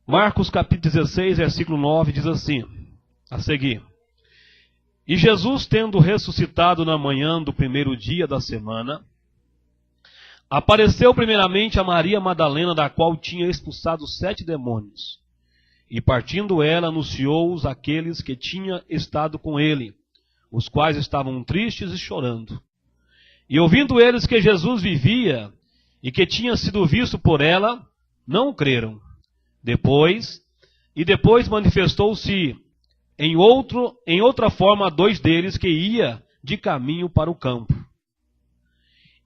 Marcos capítulo 16, versículo 9, diz assim, a seguir. E Jesus, tendo ressuscitado na manhã do primeiro dia da semana, apareceu primeiramente a Maria Madalena, da qual tinha expulsado 7 demônios. E partindo ela, anunciou-os àqueles que tinham estado com ele, os quais estavam tristes e chorando. E ouvindo eles que Jesus vivia e que tinha sido visto por ela, não creram. Depois manifestou-se em outra forma a 2 deles que ia de caminho para o campo.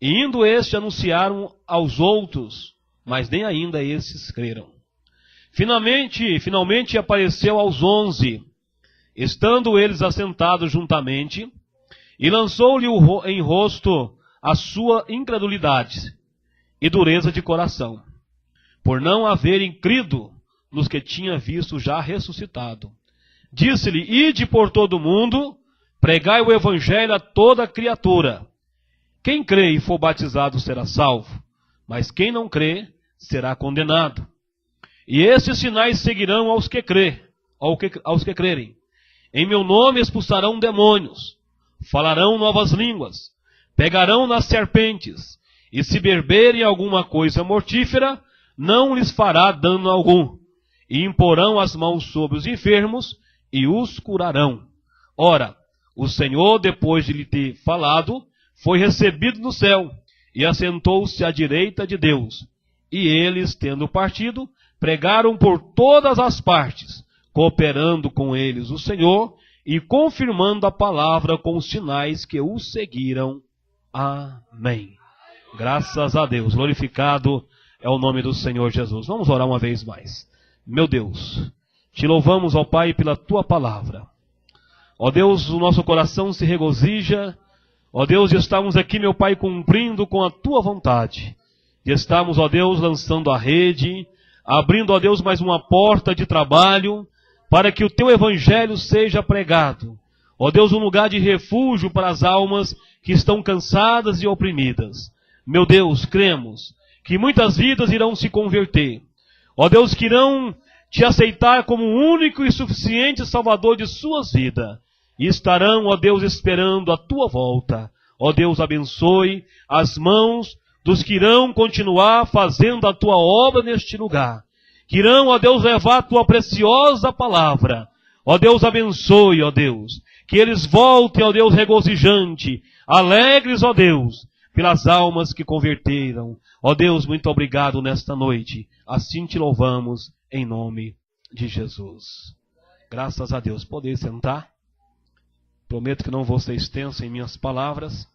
E indo estes anunciaram aos outros, mas nem ainda esses creram. Finalmente apareceu aos 11, estando eles assentados juntamente, e lançou-lhe em rosto a sua incredulidade e dureza de coração, por não haverem crido nos que tinha visto já ressuscitado. Disse-lhe: ide por todo o mundo, pregai o evangelho a toda criatura. Quem crê e for batizado será salvo, mas quem não crê será condenado. E estes sinais seguirão aos que crerem. Em meu nome expulsarão demônios, falarão novas línguas, pegarão nas serpentes, e se beberem alguma coisa mortífera, não lhes fará dano algum. E imporão as mãos sobre os enfermos, e os curarão. Ora, o Senhor, depois de lhe ter falado, foi recebido no céu, e assentou-se à direita de Deus. E eles, tendo partido, pregaram por todas as partes, cooperando com eles o Senhor, e confirmando a palavra com os sinais que o seguiram. Amém. Graças a Deus. Glorificado é o nome do Senhor Jesus. Vamos orar uma vez mais. Meu Deus, te louvamos, ó Pai, pela tua palavra. Ó Deus, o nosso coração se regozija. Ó Deus, estamos aqui, meu Pai, cumprindo com a tua vontade. E estamos, ó Deus, lançando a rede, abrindo, ó Deus, mais uma porta de trabalho, para que o teu evangelho seja pregado. Ó Deus, um lugar de refúgio para as almas que estão cansadas e oprimidas. Meu Deus, cremos que muitas vidas irão se converter. Ó Deus, que irão te aceitar como o único e suficiente Salvador de suas vidas. E estarão, ó Deus, esperando a tua volta. Ó Deus, abençoe as mãos dos que irão continuar fazendo a tua obra neste lugar. Que irão, ó Deus, levar a tua preciosa palavra. Ó Deus, abençoe, ó Deus. Que eles voltem, ó Deus, regozijante, alegres, ó Deus, pelas almas que converteram. Ó Deus, muito obrigado nesta noite. Assim te louvamos em nome de Jesus. Graças a Deus. Poder sentar. Prometo que não vou ser extenso em minhas palavras.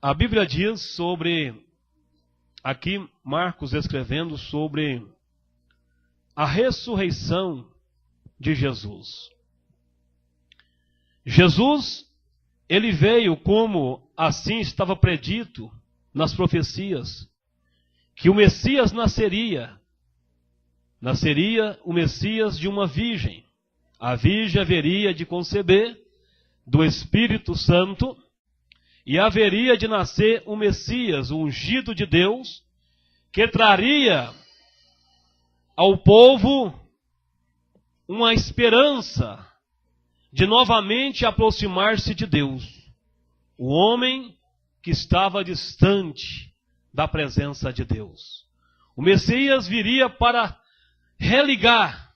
A Bíblia diz sobre, aqui Marcos escrevendo sobre a ressurreição de Jesus. Jesus, ele veio como assim estava predito nas profecias, que o Messias nasceria o Messias de uma virgem. A virgem haveria de conceber do Espírito Santo, e haveria de nascer o Messias, o ungido de Deus, que traria ao povo uma esperança de novamente aproximar-se de Deus. O homem que estava distante da presença de Deus. O Messias viria para religar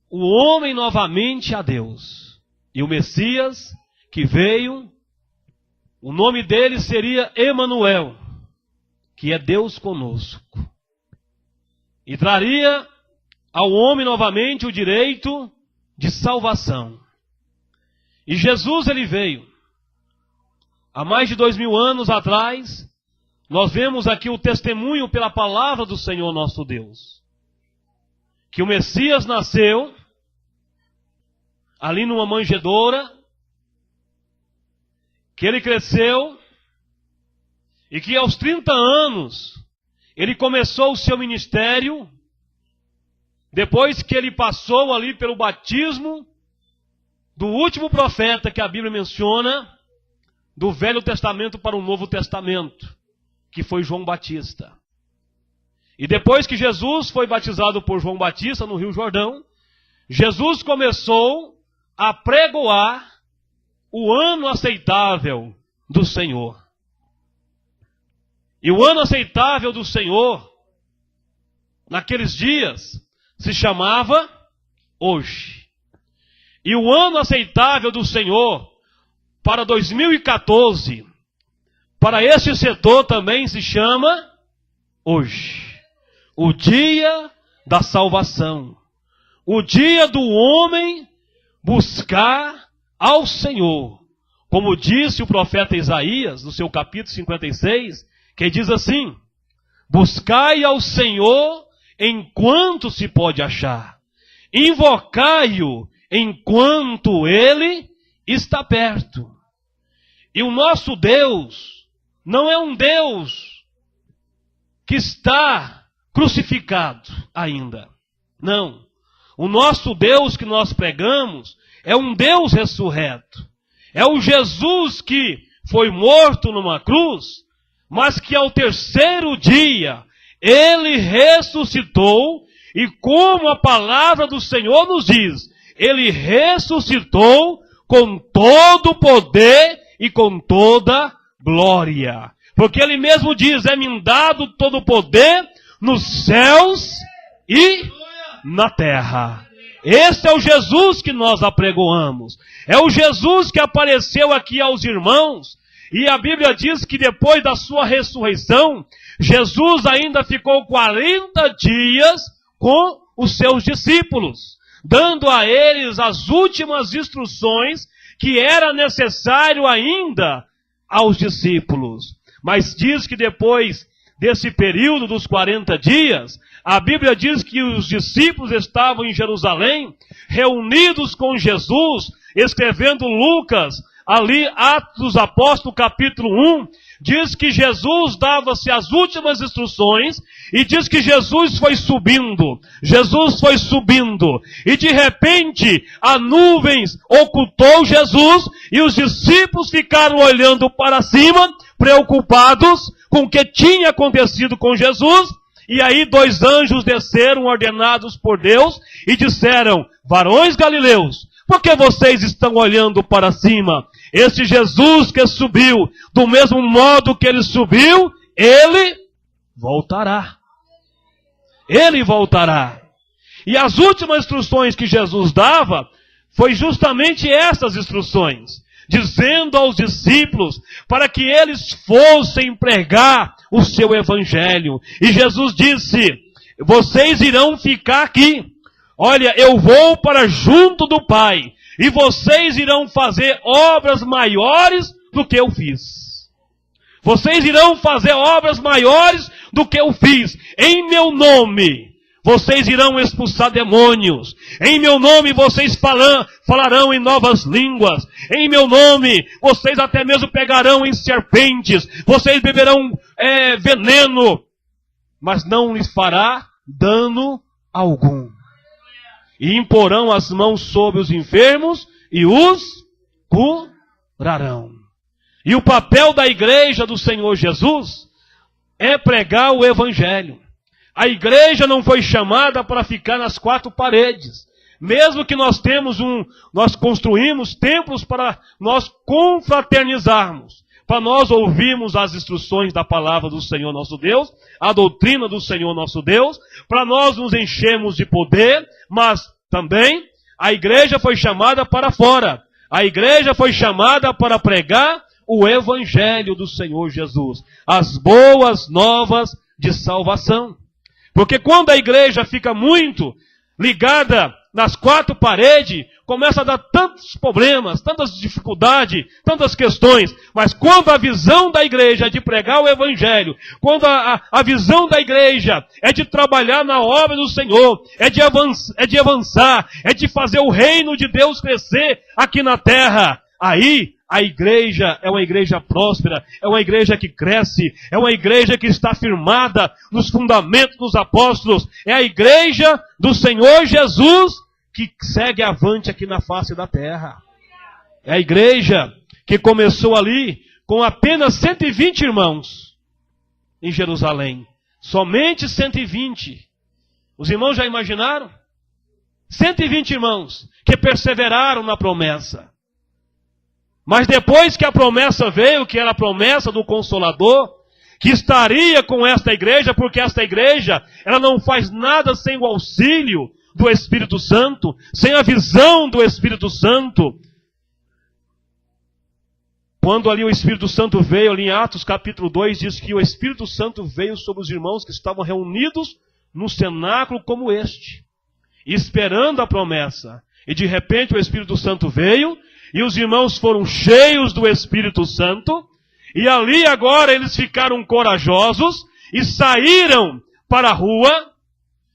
o homem novamente a Deus. E o Messias que veio, o nome dele seria Emanuel, que é Deus conosco. E traria ao homem novamente o direito de salvação. E Jesus, ele veio. Há mais de 2000 anos atrás, nós vemos aqui o testemunho pela palavra do Senhor nosso Deus. Que o Messias nasceu ali numa manjedoura, que ele cresceu, e que aos 30 anos, ele começou o seu ministério, depois que ele passou ali pelo batismo do último profeta que a Bíblia menciona, do Velho Testamento para o Novo Testamento, que foi João Batista. E depois que Jesus foi batizado por João Batista no Rio Jordão, Jesus começou a pregoar o ano aceitável do Senhor. E o ano aceitável do Senhor, naqueles dias, se chamava hoje. E o ano aceitável do Senhor, para 2014, para esse setor também se chama hoje. O dia da salvação. O dia do homem buscar ao Senhor. Como disse o profeta Isaías, no seu capítulo 56, que diz assim: buscai ao Senhor enquanto se pode achar. Invocai-o enquanto ele está perto. E o nosso Deus não é um Deus que está crucificado ainda. Não. O nosso Deus que nós pregamos é um Deus ressurreto. É o Jesus que foi morto numa cruz, mas que ao terceiro dia ele ressuscitou, e como a palavra do Senhor nos diz, ele ressuscitou com todo o poder e com toda glória. Porque ele mesmo diz: é-me dado todo o poder nos céus e na terra. Esse é o Jesus que nós apregoamos. É o Jesus que apareceu aqui aos irmãos. E a Bíblia diz que depois da sua ressurreição, Jesus ainda ficou 40 dias com os seus discípulos, dando a eles as últimas instruções que era necessário ainda aos discípulos. Mas diz que depois desse período dos 40 dias, a Bíblia diz que os discípulos estavam em Jerusalém, reunidos com Jesus, escrevendo Lucas, ali, Atos dos Apóstolos, capítulo 1, diz que Jesus dava-se as últimas instruções, e diz que Jesus foi subindo, e de repente a nuvens ocultou Jesus, e os discípulos ficaram olhando para cima, preocupados com o que tinha acontecido com Jesus. E aí 2 anjos desceram, ordenados por Deus, e disseram: varões galileus, por que vocês estão olhando para cima? Esse Jesus que subiu, do mesmo modo que ele subiu, ele voltará. Ele voltará. E as últimas instruções que Jesus dava, foi justamente essas instruções, dizendo aos discípulos para que eles fossem pregar o seu evangelho. E Jesus disse: vocês irão ficar aqui. Olha, eu vou para junto do Pai, e vocês irão fazer obras maiores do que eu fiz. Vocês irão fazer obras maiores do que eu fiz. Em meu nome, vocês irão expulsar demônios. Em meu nome vocês falarão em novas línguas. Em meu nome vocês até mesmo pegarão em serpentes. Vocês beberão veneno, mas não lhes fará dano algum. E imporão as mãos sobre os enfermos e os curarão. E o papel da igreja do Senhor Jesus é pregar o evangelho. A igreja não foi chamada para ficar nas 4 paredes. Mesmo que nós construímos templos para nós confraternizarmos, para nós ouvirmos as instruções da palavra do Senhor nosso Deus, a doutrina do Senhor nosso Deus, para nós nos enchermos de poder, mas também a igreja foi chamada para fora. A igreja foi chamada para pregar o evangelho do Senhor Jesus, as boas novas de salvação. Porque quando a igreja fica muito ligada nas 4 paredes, começa a dar tantos problemas, tantas dificuldades, tantas questões. Mas quando a visão da igreja é de pregar o evangelho, quando a visão da igreja é de trabalhar na obra do Senhor, é de avançar, é de fazer o reino de Deus crescer aqui na terra, aí a igreja é uma igreja próspera, é uma igreja que cresce, é uma igreja que está firmada nos fundamentos dos apóstolos, é a igreja do Senhor Jesus que segue avante aqui na face da terra. É a igreja que começou ali com apenas 120 irmãos em Jerusalém. Somente 120. Os irmãos já imaginaram? 120 irmãos que perseveraram na promessa. Mas depois que a promessa veio, que era a promessa do Consolador, que estaria com esta igreja, porque esta igreja, ela não faz nada sem o auxílio do Espírito Santo, sem a visão do Espírito Santo. Quando ali o Espírito Santo veio, ali em Atos capítulo 2, diz que o Espírito Santo veio sobre os irmãos que estavam reunidos num cenáculo como este, esperando a promessa. E de repente o Espírito Santo veio, e os irmãos foram cheios do Espírito Santo, e ali agora eles ficaram corajosos, e saíram para a rua,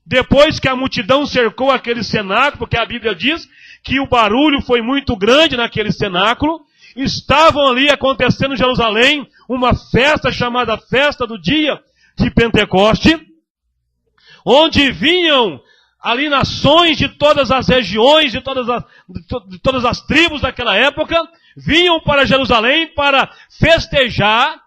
depois que a multidão cercou aquele cenáculo, porque a Bíblia diz que o barulho foi muito grande naquele cenáculo. Estavam ali acontecendo em Jerusalém uma festa chamada Festa do Dia de Pentecoste, onde vinham ali nações de todas as regiões, de todas as tribos daquela época, vinham para Jerusalém para festejar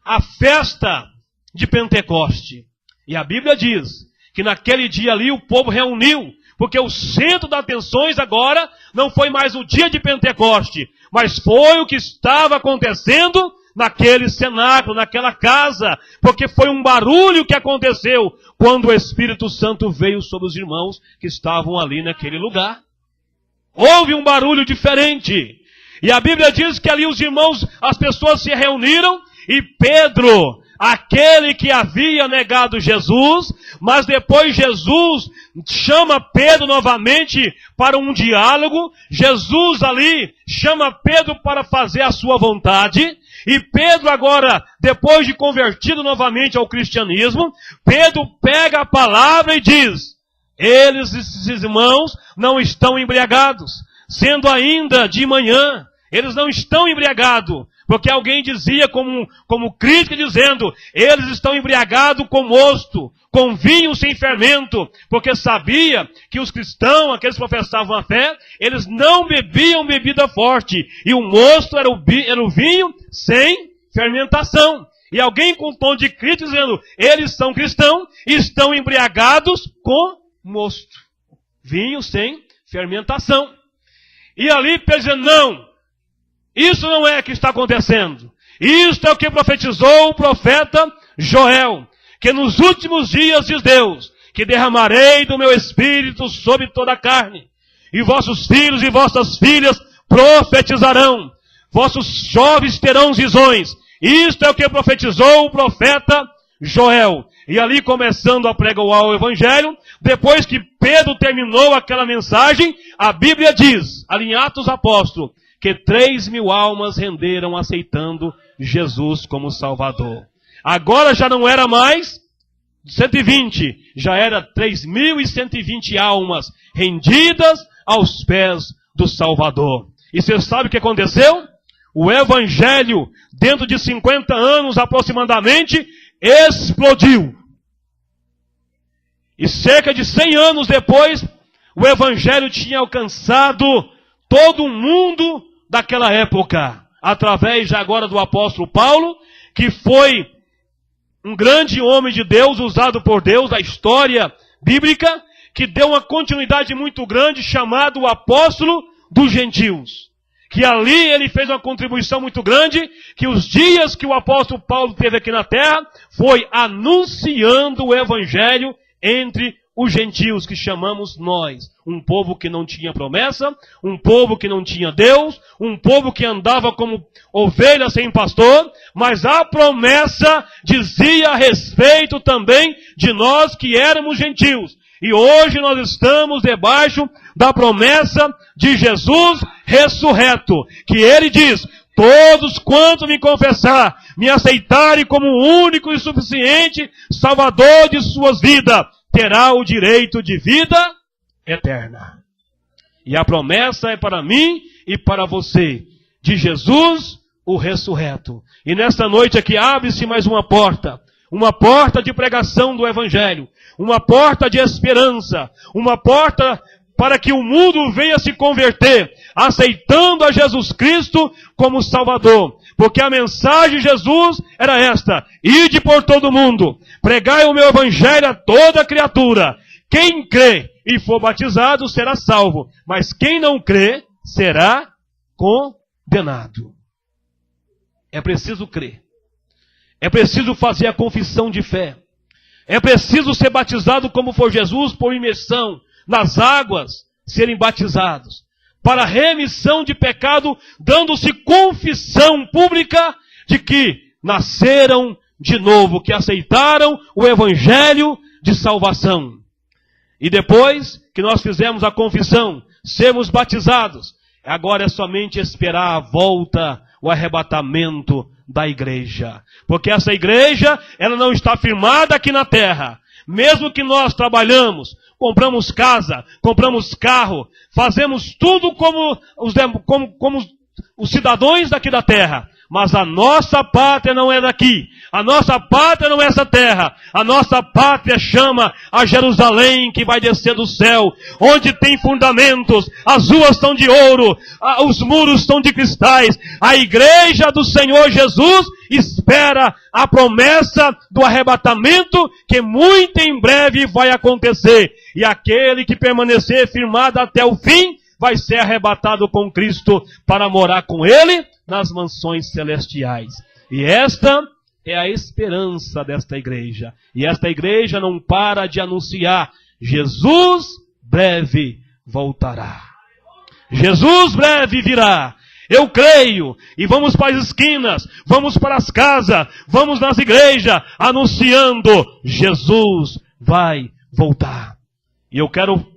a festa de Pentecoste. E a Bíblia diz que naquele dia ali o povo reuniu, porque o centro das atenções agora não foi mais o dia de Pentecoste, mas foi o que estava acontecendo naquele cenáculo, naquela casa, porque foi um barulho que aconteceu quando o Espírito Santo veio sobre os irmãos que estavam ali naquele lugar. Houve um barulho diferente. E a Bíblia diz que ali os irmãos, as pessoas se reuniram e Pedro, aquele que havia negado Jesus, mas depois Jesus chama Pedro novamente para um diálogo. Jesus ali chama Pedro para fazer a sua vontade. E Pedro agora, depois de convertido novamente ao cristianismo, Pedro pega a palavra e diz: esses irmãos não estão embriagados, sendo ainda de manhã, eles não estão embriagados. Porque alguém dizia como crítica, dizendo: eles estão embriagados com mosto, com vinho sem fermento, porque sabia que os cristãos, aqueles que professavam a fé, eles não bebiam bebida forte, e o mosto era o vinho sem fermentação. E alguém com tom de crítica dizendo: eles são cristãos e estão embriagados com mosto, vinho sem fermentação. E ali Pedro dizendo: não, isso não é o que está acontecendo. Isto é o que profetizou o profeta Joel, que nos últimos dias, diz Deus, que derramarei do meu espírito sobre toda a carne, e vossos filhos e vossas filhas profetizarão, vossos jovens terão visões. Isto é o que profetizou o profeta Joel. E ali, começando a pregar o Evangelho, depois que Pedro terminou aquela mensagem, a Bíblia diz, ali em Atos Apóstolos, que 3.000 almas renderam aceitando Jesus como Salvador. Agora já não era mais 120, já era 3.120 almas rendidas aos pés do Salvador. E você sabe o que aconteceu? O Evangelho, dentro de 50 anos aproximadamente, explodiu. E cerca de 100 anos depois, o Evangelho tinha alcançado todo o mundo daquela época, através já agora do apóstolo Paulo, que foi um grande homem de Deus, usado por Deus da história bíblica, que deu uma continuidade muito grande, chamado o apóstolo dos gentios. Que ali ele fez uma contribuição muito grande, que os dias que o apóstolo Paulo teve aqui na terra, foi anunciando o evangelho entre os gentios, que chamamos nós. Um povo que não tinha promessa, um povo que não tinha Deus, um povo que andava como ovelha sem pastor, mas a promessa dizia a respeito também de nós que éramos gentios. E hoje nós estamos debaixo da promessa de Jesus ressurreto, que ele diz: todos quantos me confessar, me aceitarem como o único e suficiente Salvador de suas vidas, terá o direito de vida eterna. E a promessa é para mim e para você, de Jesus, o ressurreto. E nesta noite aqui abre-se mais uma porta de pregação do Evangelho, uma porta de esperança, uma porta para que o mundo venha se converter, aceitando a Jesus Cristo como Salvador. Porque a mensagem de Jesus era esta: ide por todo mundo, pregai o meu evangelho a toda criatura. Quem crê e for batizado será salvo, mas quem não crê será condenado. É preciso crer. É preciso fazer a confissão de fé. É preciso ser batizado como foi Jesus, por imersão nas águas, serem batizados para a remissão de pecado, dando-se confissão pública de que nasceram de novo, que aceitaram o evangelho de salvação. E depois que nós fizemos a confissão, sermos batizados, agora é somente esperar a volta, o arrebatamento da igreja. Porque essa igreja, ela não está firmada aqui na terra. Mesmo que nós trabalhamos, compramos casa, compramos carro, fazemos tudo como os cidadãos daqui da terra. Mas a nossa pátria não é daqui. A nossa pátria não é essa terra. A nossa pátria chama a Jerusalém, que vai descer do céu, onde tem fundamentos, as ruas são de ouro, os muros são de cristais. A igreja do Senhor Jesus espera a promessa do arrebatamento, que muito em breve vai acontecer. E aquele que permanecer firmado até o fim, vai ser arrebatado com Cristo para morar com Ele nas mansões celestiais. E esta é a esperança desta igreja. E esta igreja não para de anunciar: Jesus breve voltará. Jesus breve virá. Eu creio. E vamos para as esquinas, vamos para as casas, vamos nas igrejas, anunciando: Jesus vai voltar. E eu quero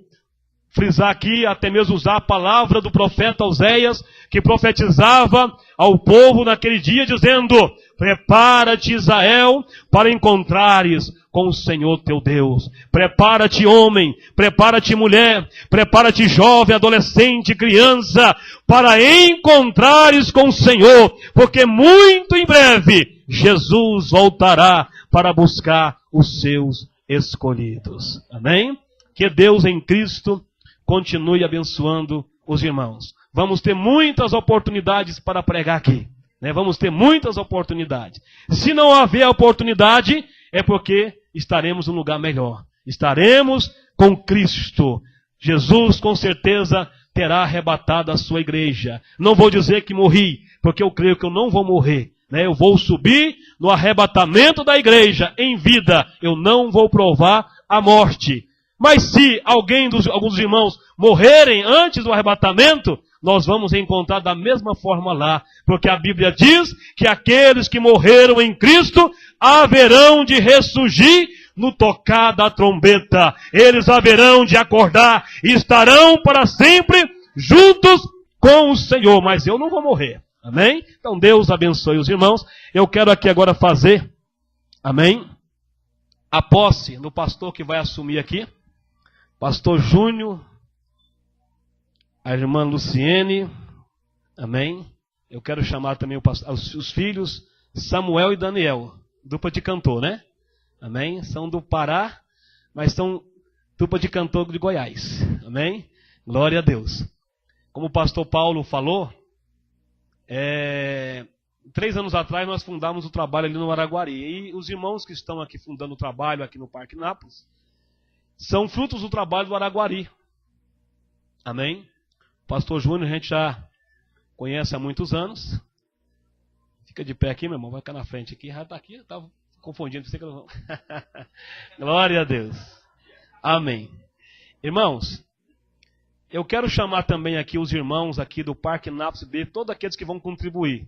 frisar aqui, até mesmo usar a palavra do profeta Oséias, que profetizava ao povo naquele dia, dizendo: prepara-te, Israel, para encontrares com o Senhor teu Deus. Prepara-te, homem, prepara-te, mulher, prepara-te, jovem, adolescente, criança, para encontrares com o Senhor, porque muito em breve Jesus voltará para buscar os seus escolhidos. Amém? Que Deus em Cristo continue abençoando os irmãos. Vamos ter muitas oportunidades para pregar aqui. Vamos ter muitas oportunidades. Se não haver oportunidade, é porque estaremos num lugar melhor. Estaremos com Cristo. Jesus, com certeza, terá arrebatado a sua igreja. Não vou dizer que morri, porque eu creio que eu não vou morrer. Eu vou subir no arrebatamento da igreja em vida. Eu não vou provar a morte. Mas se alguns irmãos morrerem antes do arrebatamento, nós vamos encontrar da mesma forma lá. Porque a Bíblia diz que aqueles que morreram em Cristo haverão de ressurgir no tocar da trombeta. Eles haverão de acordar e estarão para sempre juntos com o Senhor. Mas eu não vou morrer. Amém? Então Deus abençoe os irmãos. Eu quero aqui agora fazer, amém, a posse do pastor que vai assumir aqui. Pastor Júnior, a irmã Luciene, amém. Eu quero chamar também os filhos Samuel e Daniel, dupla de cantor, né? Amém. São do Pará, mas são dupla de cantor de Goiás, amém. Glória a Deus. Como o pastor Paulo falou, 3 anos atrás nós fundamos o trabalho ali no Araguari. E os irmãos que estão aqui fundando o trabalho aqui no Parque Nápoles são frutos do trabalho do Araguari. Amém? Pastor Júnior a gente já conhece há muitos anos. Fica de pé aqui, meu irmão. Vai ficar na frente aqui. Já está aqui. Eu estava confundindo. Glória a Deus. Amém. Irmãos, eu quero chamar também aqui os irmãos aqui do Parque Nápoles B, todos aqueles que vão contribuir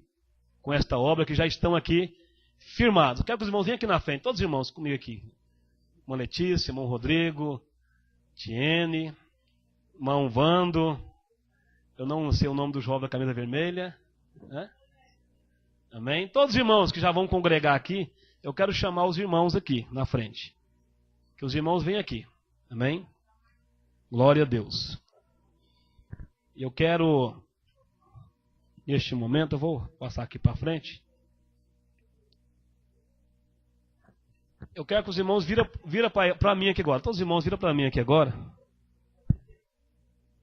com esta obra, que já estão aqui firmados. Eu quero que os irmãos venham aqui na frente. Todos os irmãos comigo aqui. Irmão Letícia, irmão Rodrigo, Tiene, irmão Vando, eu não sei o nome do jovem da camisa vermelha, né? Amém? Todos os irmãos que já vão congregar aqui, eu quero chamar os irmãos aqui na frente. Que os irmãos venham aqui, amém? Glória a Deus. Eu quero, neste momento, eu vou passar aqui para frente. Eu quero que os irmãos vira para mim aqui agora. Todos os irmãos viram para mim aqui agora.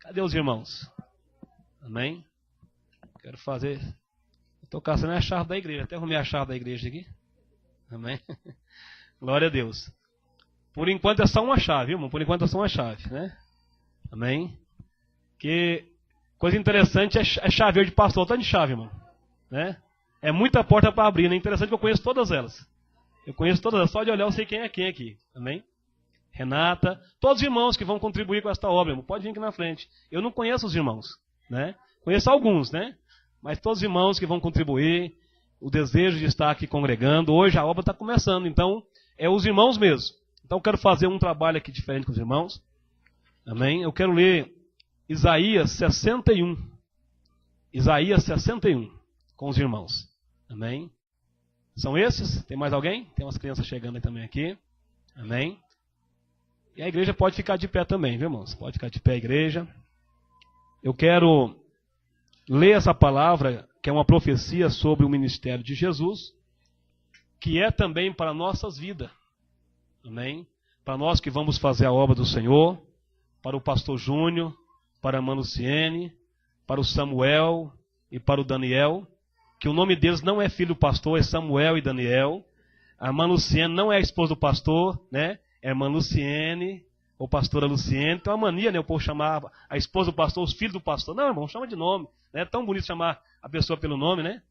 Cadê os irmãos? Amém? Quero fazer Estou caçando a chave da igreja. Até arrumei a chave da igreja aqui. Amém? Glória a Deus. Por enquanto é só uma chave, irmão. Por enquanto é só uma chave, né? Amém? Que coisa interessante é chaveiro de pastor. Tanto de chave, irmão. Né? É muita porta para abrir, né? Interessante que eu conheço todas elas. Eu conheço todas elas. Só de olhar eu sei quem é quem aqui. Amém? Renata. Todos os irmãos que vão contribuir com esta obra, irmão. Pode vir aqui na frente. Eu não conheço os irmãos, né? Conheço alguns, né? Mas todos os irmãos que vão contribuir, o desejo de estar aqui congregando. Hoje a obra está começando, então é os irmãos mesmo. Então eu quero fazer um trabalho aqui diferente com os irmãos. Amém? Eu quero ler Isaías 61. Isaías 61 com os irmãos. Amém? São esses? Tem mais alguém? Tem umas crianças chegando aí também aqui. Amém? E a igreja pode ficar de pé também, viu, irmãos? Pode ficar de pé a igreja. Eu quero ler essa palavra, que é uma profecia sobre o ministério de Jesus, que é também para nossas vidas. Amém? Para nós que vamos fazer a obra do Senhor, para o pastor Júnior, para a irmã Luciene, para o Samuel e para o Daniel, que o nome deles não é filho do pastor, é Samuel e Daniel. A irmã Luciene não é a esposa do pastor, né? É a irmã Luciene, ou pastora Luciene. Tem uma mania, né? O povo chamar a esposa do pastor, os filhos do pastor. Não, irmão, chama de nome. É tão bonito chamar a pessoa pelo nome, né?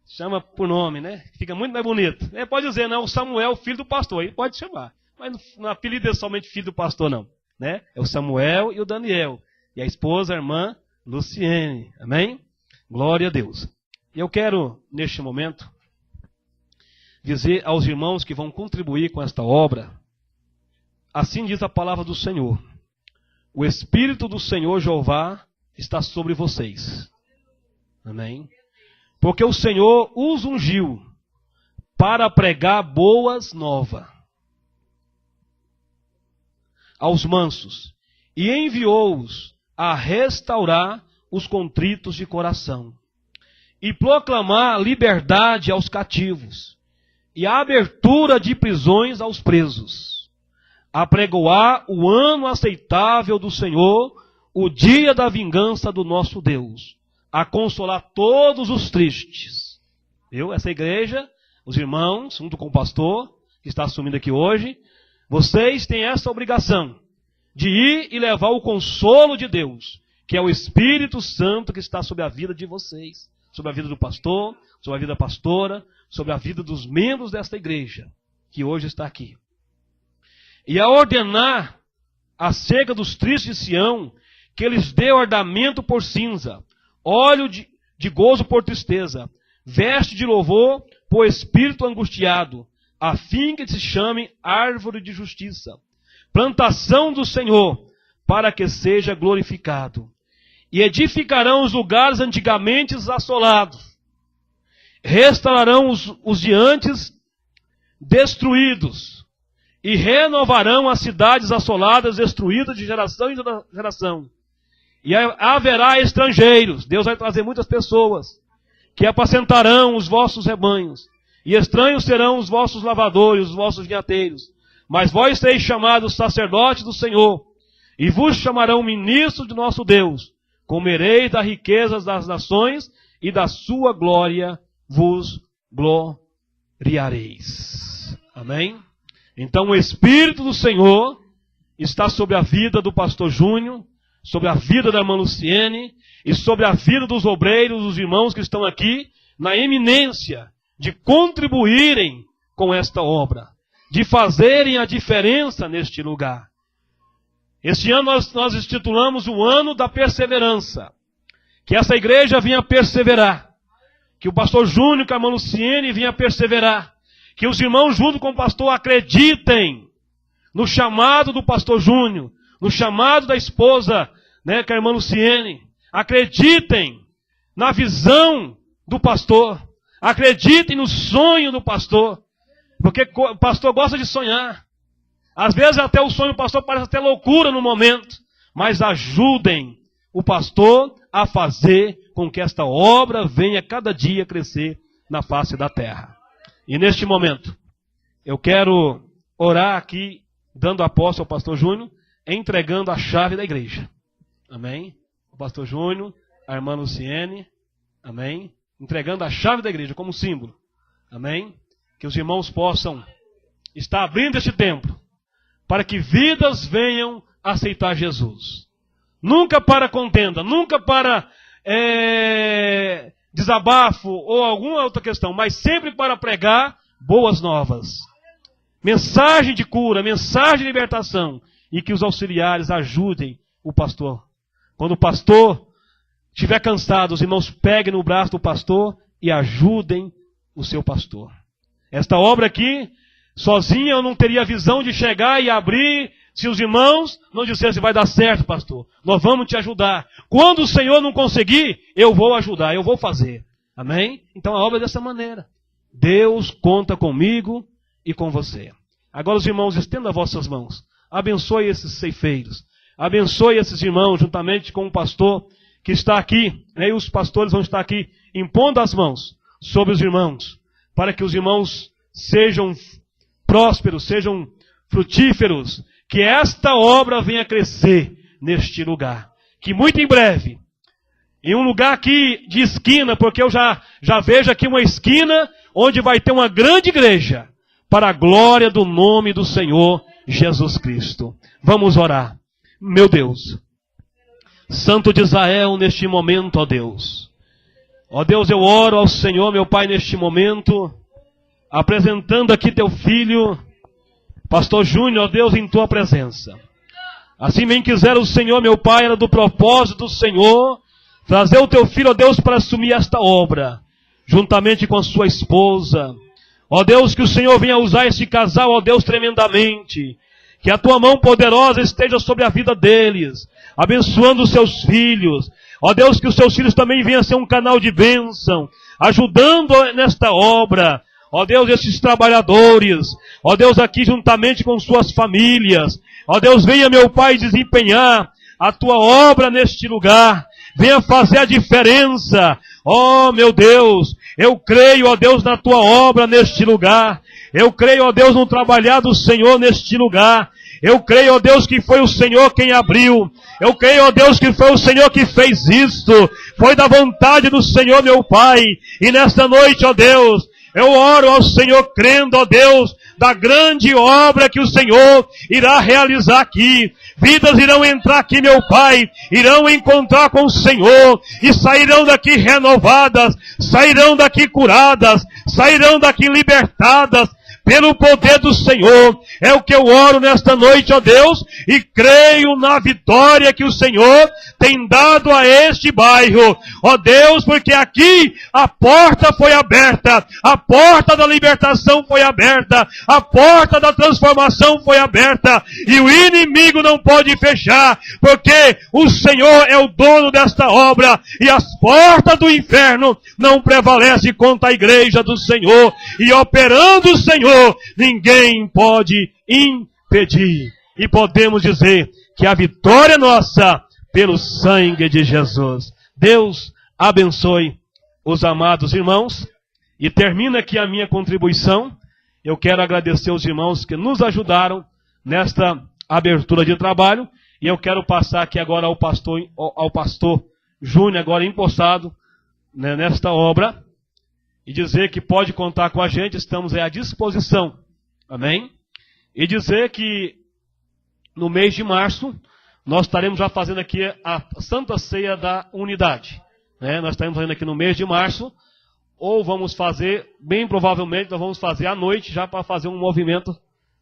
Chama por nome, né? Fica muito mais bonito. Pode dizer, não, o Samuel, filho do pastor. Aí pode chamar. Mas não apelido é somente filho do pastor, não. Né? É o Samuel e o Daniel. E a esposa, a irmã Luciene. Amém? Glória a Deus. E eu quero, neste momento, dizer aos irmãos que vão contribuir com esta obra, assim diz a palavra do Senhor: o Espírito do Senhor Jeová está sobre vocês. Amém? Porque o Senhor os ungiu para pregar boas novas aos mansos e enviou-os a restaurar os contritos de coração e proclamar liberdade aos cativos e a abertura de prisões aos presos, a pregoar o ano aceitável do Senhor, o dia da vingança do nosso Deus, a consolar todos os tristes. Viu? Essa igreja, os irmãos, junto com o pastor, que está assumindo aqui hoje, vocês têm essa obrigação de ir e levar o consolo de Deus, que é o Espírito Santo que está sobre a vida de vocês, sobre a vida do pastor, sobre a vida da pastora, sobre a vida dos membros desta igreja, que hoje está aqui. E a ordenar acerca dos tristes de Sião, que eles dê ornamento por cinza, óleo de gozo por tristeza, veste de louvor por espírito angustiado, a fim que se chame árvore de justiça, plantação do Senhor, para que seja glorificado. E edificarão os lugares antigamente assolados, restaurarão os de antes destruídos, e renovarão as cidades assoladas, destruídas de geração em geração. E haverá estrangeiros, Deus vai trazer muitas pessoas, que apacentarão os vossos rebanhos, e estranhos serão os vossos lavadores, os vossos vinhateiros. Mas vós sereis chamados sacerdotes do Senhor, e vos chamarão ministros de nosso Deus. Comereis das riquezas das nações, e da sua glória vos gloriareis. Amém? Então o Espírito do Senhor está sobre a vida do pastor Júnior, sobre a vida da irmã Luciene, e sobre a vida dos obreiros, dos irmãos que estão aqui, na eminência de contribuírem com esta obra, de fazerem a diferença neste lugar. Este ano nós intitulamos o ano da perseverança. Que essa igreja vinha perseverar. Que o pastor Júnior, com a irmã Luciene, vinha perseverar. Que os irmãos junto com o pastor acreditem no chamado do pastor Júnior, no chamado da esposa, né, que é a irmã Luciene. Acreditem na visão do pastor. Acreditem no sonho do pastor. Porque o pastor gosta de sonhar. Às vezes até o sonho do pastor parece até loucura no momento. Mas ajudem o pastor a fazer com que esta obra venha cada dia crescer na face da terra. E neste momento, eu quero orar aqui, dando a posse ao pastor Júnior, entregando a chave da igreja. Amém? O pastor Júnior, a irmã Luciene, amém? entregando a chave da igreja como símbolo. Amém? Que os irmãos possam estar abrindo este templo para que vidas venham aceitar Jesus. Nunca para contenda, nunca para desabafo ou alguma outra questão, mas sempre para pregar boas novas. Mensagem de cura, mensagem de libertação. E que os auxiliares ajudem o pastor. Quando o pastor estiver cansado, os irmãos peguem no braço do pastor e ajudem o seu pastor. Esta obra aqui, sozinha eu não teria visão de chegar e abrir, se os irmãos não dissessem, vai dar certo, pastor. Nós vamos te ajudar. Quando o Senhor não conseguir, eu vou ajudar, eu vou fazer. Amém? Então a obra é dessa maneira. Deus conta comigo e com você. Agora os irmãos, estendam as vossas mãos. Abençoe esses ceifeiros. Abençoe esses irmãos, juntamente com o pastor que está aqui. E os pastores vão estar aqui impondo as mãos sobre os irmãos, para que os irmãos sejam prósperos, sejam frutíferos, que esta obra venha crescer neste lugar. Que muito em breve, em um lugar aqui de esquina, porque eu já vejo aqui uma esquina onde vai ter uma grande igreja, para a glória do nome do Senhor Jesus Cristo. Vamos orar. Meu Deus, Santo de Israel, neste momento, ó Deus. Ó Deus, eu oro ao Senhor, meu Pai, neste momento, apresentando aqui teu filho, Pastor Júnior, ó Deus, em tua presença. Assim bem quiser o Senhor, meu Pai, era do propósito do Senhor, trazer o teu filho, ó Deus, para assumir esta obra, juntamente com a sua esposa. Ó Deus, que o Senhor venha usar esse casal, ó Deus, tremendamente. Que a tua mão poderosa esteja sobre a vida deles, abençoando os seus filhos. Ó Deus, que os seus filhos também venham a ser um canal de bênção, ajudando nesta obra. Ó Deus, esses trabalhadores. Ó Deus, aqui juntamente com suas famílias. Ó Deus, venha, meu Pai, desempenhar a tua obra neste lugar. Venha fazer a diferença. Ó meu Deus, eu creio, ó Deus, na tua obra neste lugar. Eu creio, ó Deus, no trabalhar do Senhor neste lugar. Eu creio, ó Deus, que foi o Senhor quem abriu. Eu creio, ó Deus, que foi o Senhor que fez isto. Foi da vontade do Senhor, meu Pai. E nesta noite, ó Deus, eu oro ao Senhor crendo, ó Deus, da grande obra que o Senhor irá realizar aqui. Vidas irão entrar aqui, meu Pai, irão encontrar com o Senhor e sairão daqui renovadas, sairão daqui curadas, sairão daqui libertadas pelo poder do Senhor. É o que eu oro nesta noite, ó Deus, e creio na vitória que o Senhor tem dado a este bairro. Ó Deus, porque aqui a porta foi aberta, a porta da libertação foi aberta, a porta da transformação foi aberta, e o inimigo não pode fechar, porque o Senhor é o dono desta obra, e as portas do inferno não prevalecem contra a igreja do Senhor, e operando o Senhor, ninguém pode impedir. E podemos dizer que a vitória é nossa pelo sangue de Jesus. Deus abençoe os amados irmãos. E termina aqui a minha contribuição. Eu quero agradecer os irmãos que nos ajudaram nesta abertura de trabalho. E eu quero passar aqui agora ao pastor Júnior, agora empossado, né, nesta obra. E dizer que pode contar com a gente, estamos à disposição. Amém? E dizer que no mês de março, nós estaremos já fazendo aqui a Santa Ceia da Unidade. Né? Nós estaremos fazendo aqui no mês de março, ou vamos fazer, bem provavelmente, nós vamos fazer à noite, já para fazer um movimento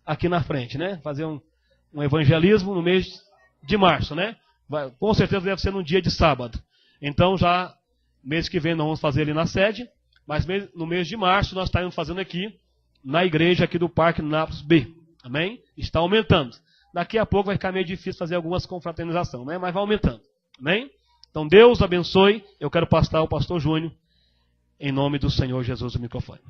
aqui na frente. Né? Fazer um evangelismo no mês de março. Né? Com certeza deve ser no dia de sábado. Então já, mês que vem nós vamos fazer ali na sede. Mas no mês de março nós estaremos fazendo aqui, na igreja aqui do Parque Nápoles B. Amém? Está aumentando. Daqui a pouco vai ficar meio difícil fazer algumas confraternizações, né? Mas vai aumentando. Amém? Então Deus abençoe. Eu quero passar ao pastor Júnior, em nome do Senhor Jesus, o microfone.